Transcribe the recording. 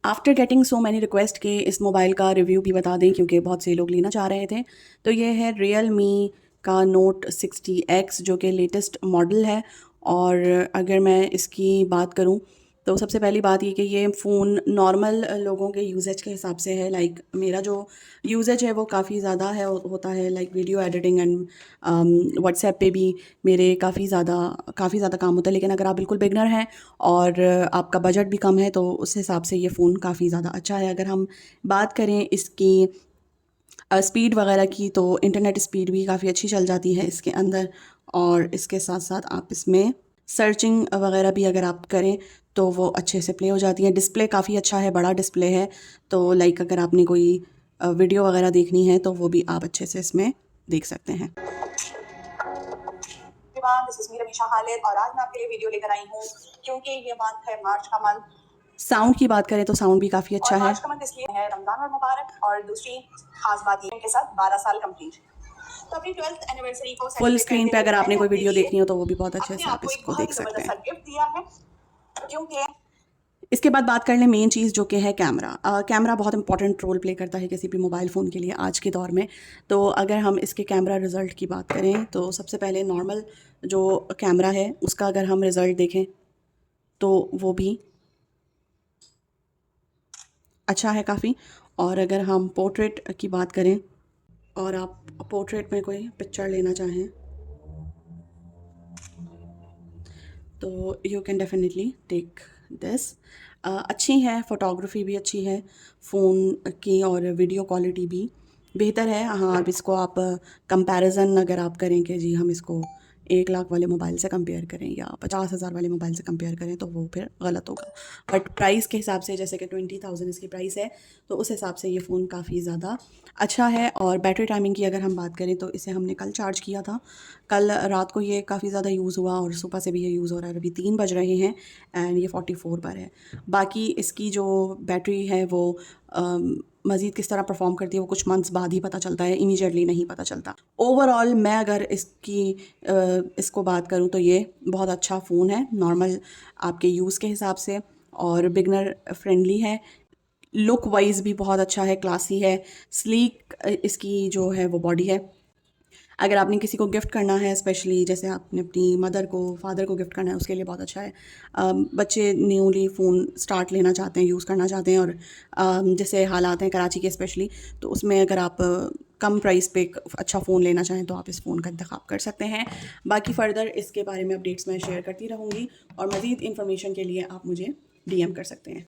After getting so many request के इस mobile का रिव्यू भी बता दें क्योंकि बहुत से लोग लेना चाह रहे थे। तो ये है Realme का Note 60X जो कि लेटेस्ट मॉडल है। और अगर मैं इसकी बात करूं तो सबसे पहली बात ये कि ये फ़ोन नॉर्मल लोगों के यूजेज के हिसाब से है। लाइक मेरा जो यूजेज है वो काफ़ी ज़्यादा है होता है, like video editing and WhatsApp पे भी मेरे काफ़ी ज़्यादा काम होता है। लेकिन अगर आप बिल्कुल बिगनर हैं और आपका बजट भी कम है तो उस हिसाब से ये फ़ोन काफ़ी ज़्यादा अच्छा है। अगर हम बात करें इसकी स्पीड वगैरह की तो इंटरनेट स्पीड भी काफ़ी अच्छी चल जाती है इसके अंदर। और इसके साथ साथ आप इसमें सर्चिंग वगैरह भी अगर आप करें तो वो अच्छे से प्ले हो जाती है। डिस्प्ले काफ़ी अच्छा है, बड़ा डिस्प्ले है। तो लाइक अगर आपने कोई वीडियो वगैरह देखनी है तो वो भी आप अच्छे से इसमें देख सकते हैं। दिस इज मी रमीशा खालिद और आज मैं आपके लिए वीडियो लेकर आई हूँ क्योंकि ये मंथ है मार्च का मंथ। साउंड की बात करें तो साउंड भी काफ़ी अच्छा है। मार्च का मंथ इसलिए है रमजान और मुबारक, और दूसरी खास बात ये के साथ 12 साल कंप्लीट। तो अपनी 12th एनिवर्सरी को फुल स्क्रीन पे अगर आपने कोई वीडियो देखनी हो तो वो भी बहुत अच्छे से आप इसको देख सकते हैं। गिफ्ट दिया है क्योंकि इसके बाद बात कर लें मेन चीज़ जो कि है कैमरा। कैमरा बहुत इंपॉर्टेंट रोल प्ले करता है किसी भी मोबाइल फ़ोन के लिए आज के दौर में। तो अगर हम इसके कैमरा रिज़ल्ट की बात करें तो सबसे पहले नॉर्मल जो कैमरा है उसका अगर हम रिज़ल्ट देखें तो वो भी अच्छा है काफ़ी। और अगर हम पोर्ट्रेट की बात करें और आप पोर्ट्रेट में कोई पिक्चर लेना चाहें तो you can definitely take this. अच्छी है, फ़ोटोग्राफी भी अच्छी है फ़ोन की और वीडियो क्वालिटी भी बेहतर है। हाँ, अब इसको आप कंपैरिजन अगर आप करें कि जी हम इसको 1 लाख वाले मोबाइल से कंपेयर करें या 50,000 वाले मोबाइल से कंपेयर करें तो वो फिर गलत होगा। बट प्राइस के हिसाब से जैसे कि 20,000 इसकी प्राइस है तो उस हिसाब से ये फ़ोन काफ़ी ज़्यादा अच्छा है। और बैटरी टाइमिंग की अगर हम बात करें तो इसे हमने कल चार्ज किया था। कल रात को ये काफ़ी ज़्यादा यूज़ हुआ और सुबह से भी ये यूज़ हो रहा है। अभी 3 बज रहे हैं एंड ये 44 पर है। बाकी इसकी जो बैटरी है वो मज़ीद किस तरह परफॉर्म करती है वो कुछ मंथ्स बाद ही पता चलता है, इमीडिएटली नहीं पता चलता। ओवरऑल मैं अगर इसको बात करूँ तो ये बहुत अच्छा फ़ोन है नॉर्मल आपके यूज़ के हिसाब से और बिगनर फ्रेंडली है। लुक वाइज भी बहुत अच्छा है, क्लासी है, स्लीक इसकी जो है वो बॉडी है। अगर आपने किसी को गिफ्ट करना है, स्पेशली जैसे आपने अपनी मदर को, फादर को गिफ्ट करना है, उसके लिए बहुत अच्छा है। बच्चे न्यूली फ़ोन स्टार्ट लेना चाहते हैं, यूज़ करना चाहते हैं और जैसे हालात हैं कराची के स्पेशली, तो उसमें अगर आप कम प्राइस पे एक अच्छा फ़ोन लेना चाहें तो आप इस फ़ोन का इंतखाब कर सकते हैं। बाकी फ़र्दर इसके बारे में अपडेट्स मैं शेयर करती रहूँगी और मज़ीद इन्फॉर्मेशन के लिए आप मुझे DM कर सकते हैं।